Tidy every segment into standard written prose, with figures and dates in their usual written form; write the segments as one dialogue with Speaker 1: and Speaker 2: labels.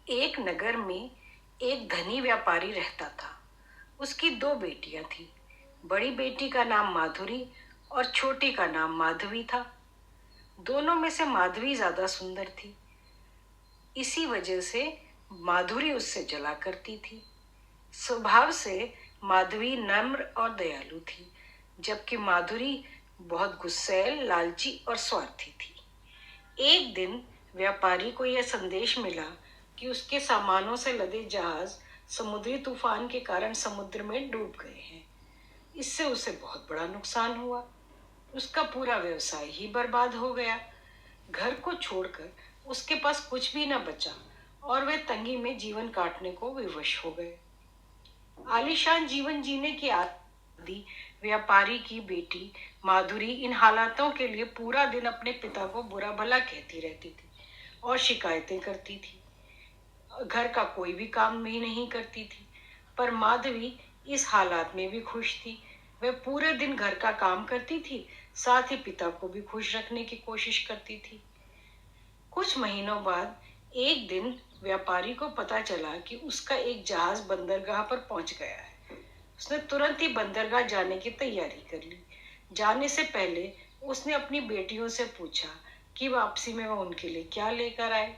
Speaker 1: एक नगर में एक धनी व्यापारी रहता था। उसकी दो बेटियां थीं। बड़ी बेटी का नाम माधुरी और छोटी का नाम माधवी था। दोनों में से माधवी ज्यादा सुंदर थी। इसी वजह से माधुरी उससे जला करती थी। स्वभाव से माधवी नम्र और दयालु थी, जबकि माधुरी बहुत गुस्सैल, लालची और स्वार्थी थी। एक दिन व्यापारी को यह संदेश मिला कि उसके सामानों से लदे जहाज समुद्री तूफान के कारण समुद्र में डूब गए हैं। इससे उसे बहुत बड़ा नुकसान हुआ। उसका पूरा व्यवसाय ही बर्बाद हो गया। घर को छोड़कर उसके पास कुछ भी न बचा और वे तंगी में जीवन काटने को विवश हो गए। आलीशान जीवन जीने की आदि व्यापारी की बेटी माधुरी इन हालातों के लिए पूरा दिन अपने पिता को बुरा भला कहती रहती थी और शिकायतें करती थी। घर का कोई भी काम भी नहीं करती थी, पर माधवी इस हालात में भी खुश थी। वह पूरे दिन घर का काम करती थी, साथ ही पिता को भी खुश रखने की कोशिश करती थी। कुछ महीनों बाद एक दिन व्यापारी को पता चला कि उसका एक जहाज बंदरगाह पर पहुंच गया है। उसने तुरंत ही बंदरगाह जाने की तैयारी कर ली। जाने से पहले उसने अपनी बेटियों से पूछा कि वापसी में वह उनके लिए क्या लेकर आए।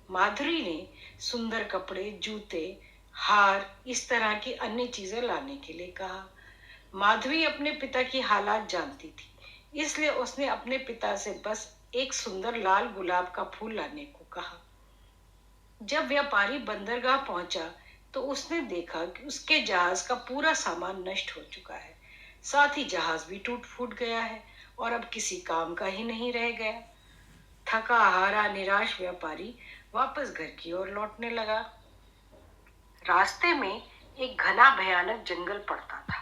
Speaker 1: माधुरी ने सुंदर कपड़े, जूते, हार, इस तरह की अन्य चीजें लाने के लिए कहा। माधवी अपने पिता की हालात जानती थी, इसलिए उसने अपने पिता से बस एक सुंदर लाल गुलाब का फूल लाने को कहा। जब व्यापारी बंदरगाह पहुंचा तो उसने देखा कि उसके जहाज का पूरा सामान नष्ट हो चुका है। साथ ही जहाज भी टूट फूट गया है और अब किसी काम का ही नहीं रह गया। थका हारा निराश व्यापारी वापस घर की ओर लौटने लगा। रास्ते में एक घना भयानक जंगल पड़ता था।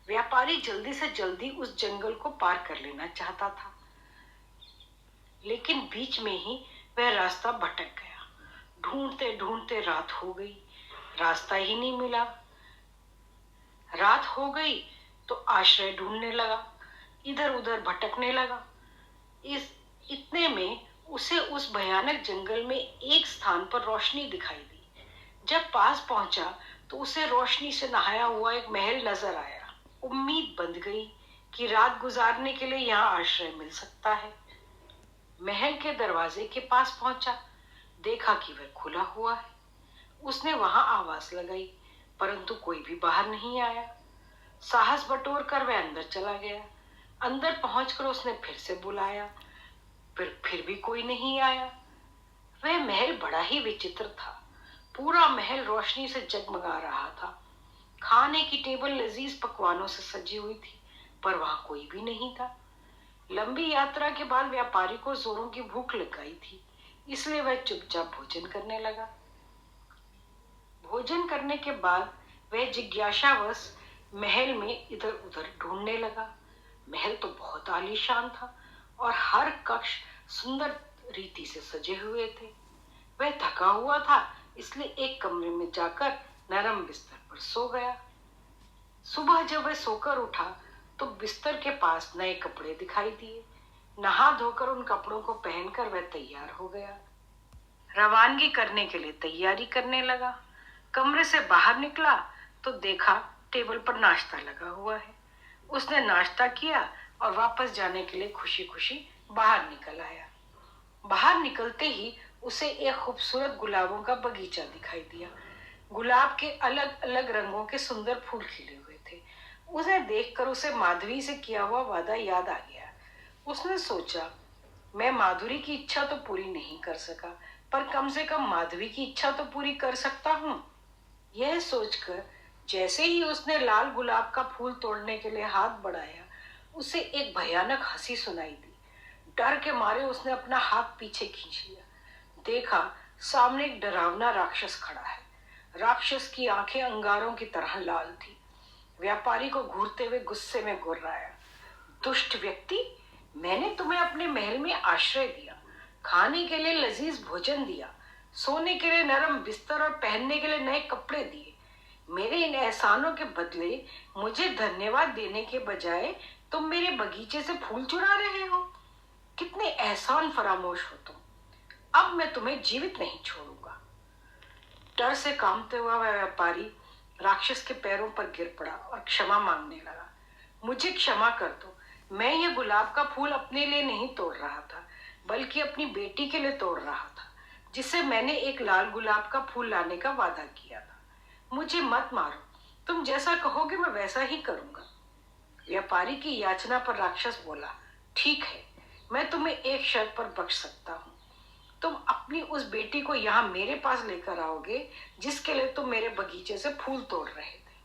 Speaker 1: व्यापारी जल्दी से जल्दी उस जंगल को पार कर लेना चाहता था, लेकिन बीच में ही वह रास्ता भटक गया। ढूंढते ढूंढते रात हो गई, रास्ता ही नहीं मिला। रात हो गई तो आश्रय ढूंढने लगा, इधर उधर भटकने लगा। इस इतने में उसे उस भयानक जंगल में एक स्थान पर रोशनी दिखाई दी। जब पास पहुंचा तो उसे रोशनी से नहाया हुआ एक महल नजर आया। उम्मीद बंध गई कि रात गुजारने के लिए यहाँ आश्रय मिल सकता है। महल के दरवाजे के पास पहुंचा, देखा कि वह खुला हुआ है। उसने वहां आवाज लगाई, परंतु कोई भी बाहर नहीं आया। साहस बटोर कर वह अंदर चला गया। अंदर पहुंचकर उसने फिर से बुलाया, फिर भी कोई नहीं आया। वह महल बड़ा ही विचित्र था। पूरा महल रोशनी से जगमगा रहा था। खाने की टेबल लजीज पकवानों से सजी हुई थी, पर वहां कोई भी नहीं था। लंबी यात्रा के बाद व्यापारी को जोरों की भूख लग गई थी, इसलिए वह चुपचाप भोजन करने लगा। भोजन करने के बाद वह जिज्ञासावश महल में इधर उधर ढूंढने लगा। महल तो बहुत आलीशान था और हर कक्ष सुंदर रीति से सजे हुए थे। वह थका हुआ था, इसलिए एक कमरे में जाकर नरम बिस्तर पर सो गया। सुबह जब वह सोकर उठा तो बिस्तर के पास नए कपड़े दिखाई दिए। नहा धोकर उन कपड़ों को पहनकर वह तैयार हो गया। रवानगी करने के लिए तैयारी करने लगा। कमरे से बाहर निकला तो देखा टेबल पर नाश्ता लगा हुआ है। उसने नाश्ता किया और वापस जाने के लिए खुशी खुशी बाहर निकल आया। बाहर निकलते ही उसे एक खूबसूरत गुलाबों का बगीचा दिखाई दिया। गुलाब के अलग अलग रंगों के सुंदर फूल खिले हुए थे। उसे देखकर उसे माधवी से किया हुआ वादा याद आ गया। उसने सोचा, मैं माधुरी की इच्छा तो पूरी नहीं कर सका, पर कम से कम माधवी की इच्छा तो पूरी कर सकता हूँ। यह सोचकर जैसे ही उसने लाल गुलाब का फूल तोड़ने के लिए हाथ बढ़ाया, उसे एक भयानक हंसी सुनाई दी। डर के मारे उसने अपना हाथ पीछे खींच लिया। देखा सामने एक डरावना राक्षस खड़ा है। राक्षस की आंखें अंगारों की तरह लाल थी। व्यापारी को घूरते हुए गुस्से में गुर्राया, दुष्ट व्यक्ति, मैंने तुम्हें अपने महल में आश्रय दिया, खाने के लिए लजीज भोजन दिया, सोने के लिए नरम बिस्तर और पहनने के लिए नए कपड़े दिए। मेरे इन एहसानों के बदले मुझे धन्यवाद देने के बजाय तुम मेरे बगीचे से फूल चुरा रहे हो। कितने एहसान फरामोश हो तुम। अब मैं तुम्हें जीवित नहीं छोड़ूंगा। डर से कांपते हुआ वह व्यापारी राक्षस के पैरों पर गिर पड़ा और क्षमा मांगने लगा। मुझे क्षमा कर दो, मैं ये गुलाब का फूल अपने लिए नहीं तोड़ रहा था, बल्कि अपनी बेटी के लिए तोड़ रहा था, जिससे मैंने एक लाल गुलाब का फूल लाने का वादा किया था। मुझे मत मारो, तुम जैसा कहोगे मैं वैसा ही करूंगा। व्यापारी की याचना पर राक्षस बोला, ठीक है, मैं तुम्हें एक शर्त पर बख्श सकता हूँ। तुम अपनी उस बेटी को यहाँ मेरे पास लेकर आओगे जिसके लिए तुम मेरे बगीचे से फूल तोड़ रहे थे।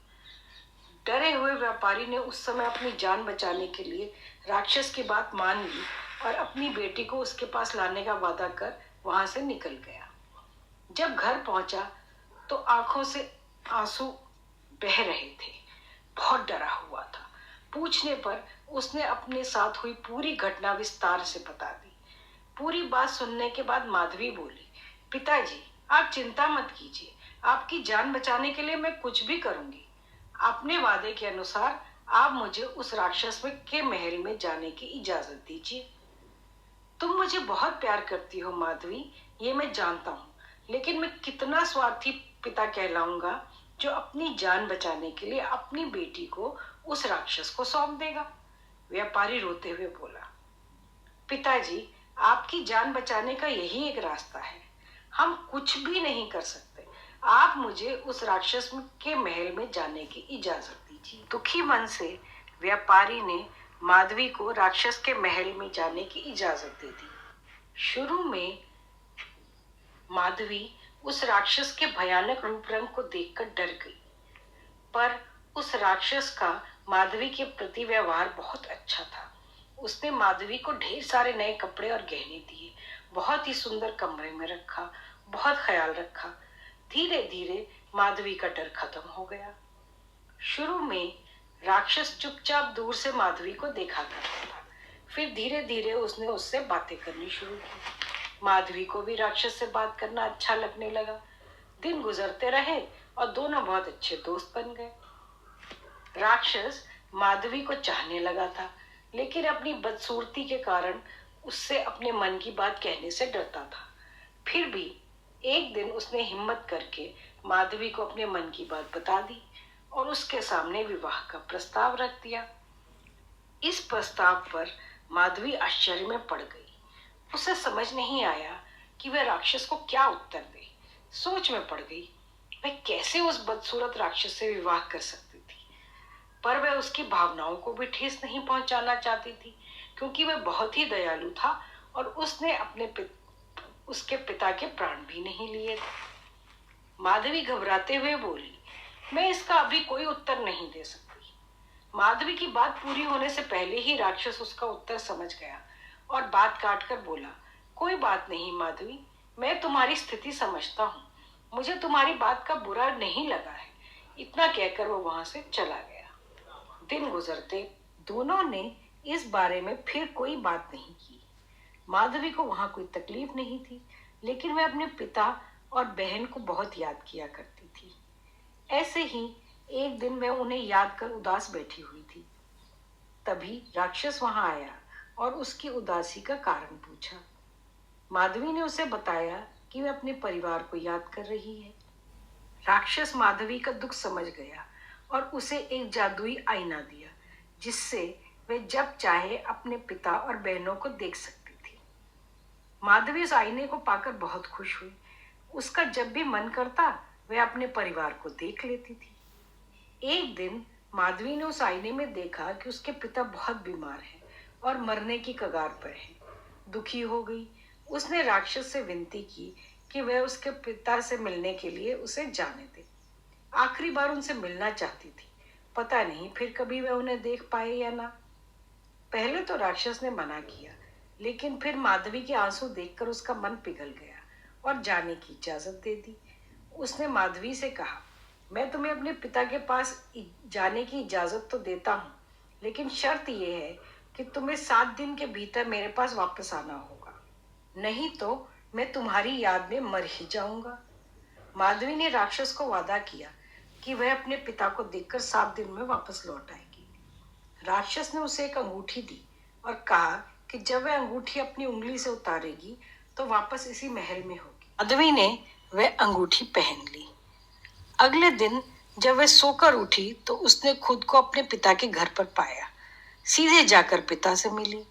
Speaker 1: डरे हुए व्यापारी ने उस समय अपनी जान बचाने के लिए राक्षस की बात मान ली और अपनी बेटी को उसके पास लाने का वादा कर वहां से निकल गया। जब घर पहुंचा तो आंखों से आंसू बह रहे थे। बहुत डरा हुआ था। पूछने पर उसने अपने साथ हुई पूरी घटना विस्तार से बता दी। पूरी बात सुनने के बाद माधवी बोली, पिताजी, आप चिंता मत कीजिए, आपकी जान बचाने के लिए मैं कुछ भी करूंगी। अपने वादे के अनुसार आप मुझे उस राक्षस में के महल में जाने की इजाजत दीजिए। तुम मुझे बहुत प्यार करती हो माधवी, ये मैं जानता हूँ, लेकिन मैं कितना स्वार्थी पिता कहलाऊंगा जो अपनी जान बचाने के लिए अपनी बेटी को उस राक्षस को सौंप देगा। व्यापारी रोते हुए बोला, पिताजी, आपकी जान बचाने का यही एक रास्ता है, हम कुछ भी नहीं कर सकते। आप मुझे उस राक्षस के महल में जाने की इजाजत दीजिए। दुखी मन से व्यापारी ने माधवी को राक्षस के महल में जाने की इजाजत दे दी। शुरू में माधवी उस राक्षस के भयानक रूप रंग को देखकर डर गई, पर उस राक्षस का माधवी के प्रति व्यवहार बहुत अच्छा था। उसने माधवी को ढेर सारे नए कपड़े और गहने दिए, बहुत ही सुंदर कमरे में रखा, बहुत ख्याल रखा। धीरे धीरे माधवी का डर खत्म हो गया। शुरू में राक्षस चुपचाप दूर से माधवी को देखा करता था, फिर धीरे धीरे उसने उससे बातें करनी शुरू की। माधवी को भी राक्षस से बात करना अच्छा लगने लगा। दिन गुजरते रहे और दोनों बहुत अच्छे दोस्त बन गए। राक्षस माधवी को चाहने लगा था, लेकिन अपनी बदसूरती के कारण उससे अपने मन की बात कहने से डरता था। फिर भी एक दिन उसने हिम्मत करके माधवी को अपने मन की बात बता दी और उसके सामने विवाह का प्रस्ताव रख दिया। इस प्रस्ताव पर माधवी आश्चर्य में पड़ गई। उसे समझ नहीं आया कि वह राक्षस को क्या उत्तर दे। सोच में पड़ गई, वह कैसे उस बदसूरत राक्षस से विवाह कर सकती थी। पर वह उसकी भावनाओं को भी ठेस नहीं पहुंचाना चाहती थी, क्योंकि वह बहुत ही दयालु था और उसने उसके पिता के प्राण भी नहीं लिए थे। माधवी घबराते हुए बोली, मैं इसका अभी कोई उत्तर नहीं दे सकती। माधवी की बात पूरी होने से पहले ही राक्षस उसका उत्तर समझ गया और बात काट कर बोला, कोई बात नहीं माधवी, मैं तुम्हारी स्थिति समझता हूँ, मुझे तुम्हारी बात का बुरा नहीं लगा है। इतना कहकर वो वहां से चला गया। दिन गुजरते दोनों ने इस बारे में फिर कोई बात नहीं की। माधवी को वहां कोई तकलीफ नहीं थी, लेकिन वह अपने पिता और बहन को बहुत याद किया करती थी। ऐसे ही एक दिन वह उन्हें याद कर उदास बैठी हुई थी। तभी राक्षस वहां आया और उसकी उदासी का कारण पूछा। माधवी ने उसे बताया कि वह अपने परिवार को याद कर रही है। राक्षस माधवी का दुख समझ गया और उसे एक जादुई आईना दिया, जिससे वह जब चाहे अपने पिता और बहनों को देख सकती थी। माधवी उस आईने को पाकर बहुत खुश हुई। उसका जब भी मन करता वह अपने परिवार को देख लेती थी। एक दिन माधवी ने उस आईने में देखा कि उसके पिता बहुत बीमार हैं और मरने की कगार पर हैं। दुखी हो गई। उसने राक्षस से विनती की कि वह उसके पिता से मिलने के लिए उसे जाने दे। आखिरी बार उनसे मिलना चाहती थी। पता नहीं फिर कभी वह उन्हें देख पाए या ना। पहले तो राक्षस ने मना किया, लेकिन फिर माधवी के आंसू देखकर उसका मन पिघल गया और जाने की इजाजत दे दी। उसने माधवी से कहा, मैं तुम्हें अपने पिता के पास जाने की इजाजत तो देता हूँ, लेकिन शर्त यह है कि तुम्हें 7 दिन के भीतर मेरे पास वापस आना होगा, नहीं तो मैं तुम्हारी याद में मर ही जाऊंगा। माधवी ने राक्षस को वादा किया कि वह अपने पिता को देखकर 7 दिन में वापस लौट आएगी। राक्षस ने उसे एक अंगूठी दी और कहा कि जब वह अंगूठी अपनी उंगली से उतारेगी तो वापस इसी महल में होगी। माधवी ने वह अंगूठी पहन ली। अगले दिन जब वह सोकर उठी तो उसने खुद को अपने पिता के घर पर पाया। सीधे जाकर पिता से मिली।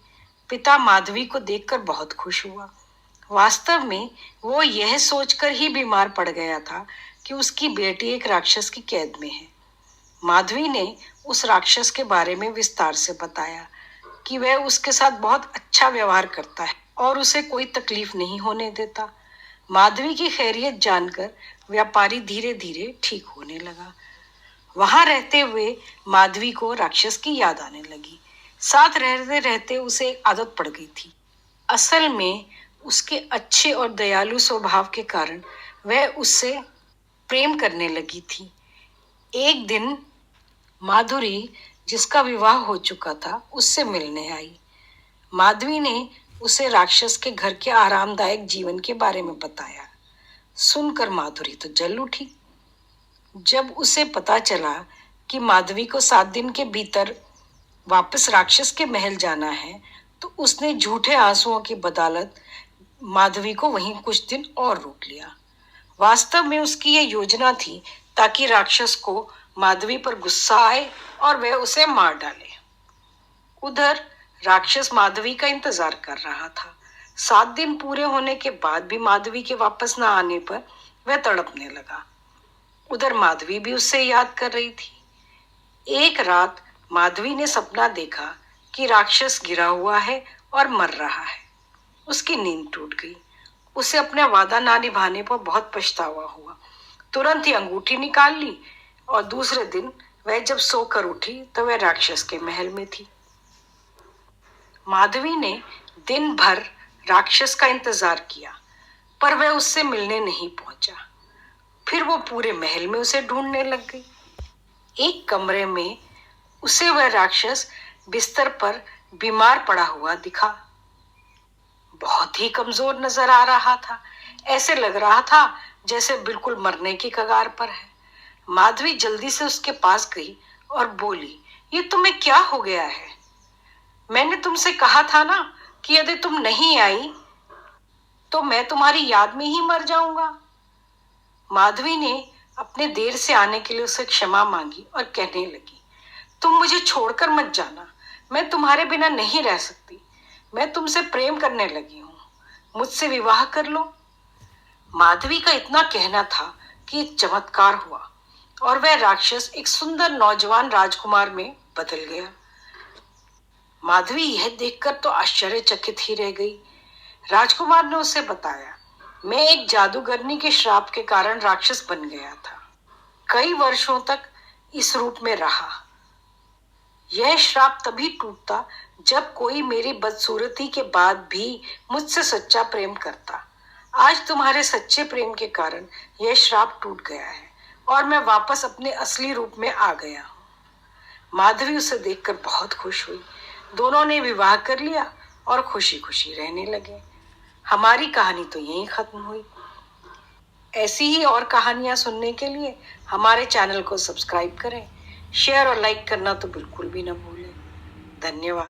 Speaker 1: पिता माधवी को देखकर बहुत खुश हुआ। वास्तव में वो यह सोचकर ही बीमार पड़ गया था कि उसकी बेटी एक राक्षस की कैद में है। माधवी ने उस राक्षस के बारे में विस्तार से बताया कि वह उसके साथ बहुत अच्छा व्यवहार करता है और उसे कोई तकलीफ नहीं होने देता। माधवी की खैरियत जानकर व्यापारी धीरे धीरे ठीक होने लगा। वहां रहते हुए माधवी को राक्षस की याद आने लगी। साथ रहते रहते उसे एक आदत पड़ गई थी। असल में उसके अच्छे और दयालु स्वभाव के कारण वह उससे प्रेम करने लगी थी। एक दिन माधुरी, जिसका विवाह हो चुका था, उससे मिलने आई। माधवी ने उसे राक्षस के घर के आरामदायक जीवन के बारे में बताया। सुनकर माधुरी तो जल उठी। जब उसे पता चला कि माधवी को 7 दिन के भीतर वापस राक्षस के महल जाना है, तो उसने झूठे आंसुओं की बदौलत माधवी को वहीं कुछ दिन और रोक लिया। वास्तव में उसकी यह योजना थी ताकि राक्षस को माधवी पर गुस्सा आए और वह उसे मार डाले। उधर राक्षस माधवी का इंतजार कर रहा था। 7 दिन पूरे होने के बाद भी माधवी के वापस न आने पर वह तड़पने लगा। उधर माधवी भी उससे याद कर रही थी। एक रात माधवी ने सपना देखा कि राक्षस गिरा हुआ है और मर रहा है। उसकी नींद टूट गई। उसे अपना वादा ना निभाने पर बहुत पछतावा हुआ। तुरंत ही अंगूठी निकाल ली और दूसरे दिन वह जब सोकर उठी तो वह राक्षस के महल में थी। माधवी ने दिन भर राक्षस का इंतजार किया, पर वह उससे मिलने नहीं पहुंचा। फिर वो पूरे महल में उसे ढूंढने लग गई। एक कमरे में उसे वह राक्षस बिस्तर पर बीमार पड़ा हुआ दिखा। बहुत ही कमजोर नजर आ रहा था। ऐसे लग रहा था जैसे बिल्कुल मरने की कगार पर है। माधवी जल्दी से उसके पास गई और बोली, ये तुम्हें क्या हो गया है? मैंने तुमसे कहा था ना कि यदि तुम नहीं आई तो मैं तुम्हारी याद में ही मर जाऊंगा। माधवी ने अपने देर से आने के लिए उससे क्षमा मांगी और कहने लगी, तुम मुझे छोड़कर मत जाना। मैं तुम्हारे बिना नहीं रह सकती। मैं तुमसे प्रेम करने लगी हूँ। मुझसे विवाह कर लो। माधवी का इतना कहना था कि एक चमत्कार हुआ और वह राक्षस एक सुंदर नौजवान राजकुमार में बदल गया। माधवी यह देखकर तो आश्चर्यचकित ही रह गई। राजकुमार ने उसे बताया, मैं एक जादूगरनी के श्राप के कारण राक्षस बन गया था। कई वर्षों तक इस रूप में रहा। यह श्राप तभी टूटता जब कोई मेरी बदसूरती के बाद भी मुझसे सच्चा प्रेम करता। आज तुम्हारे सच्चे प्रेम के कारण यह श्राप टूट गया है और मैं वापस अपने असली रूप में आ गया हूँ। माधवी उसे देखकर बहुत खुश हुई। दोनों ने विवाह कर लिया और खुशी खुशी रहने लगे। हमारी कहानी तो यहीं खत्म हुई। ऐसी ही और कहानियां सुनने के लिए हमारे चैनल को सब्सक्राइब करें। शेयर और लाइक करना तो बिल्कुल भी ना भूलें। धन्यवाद।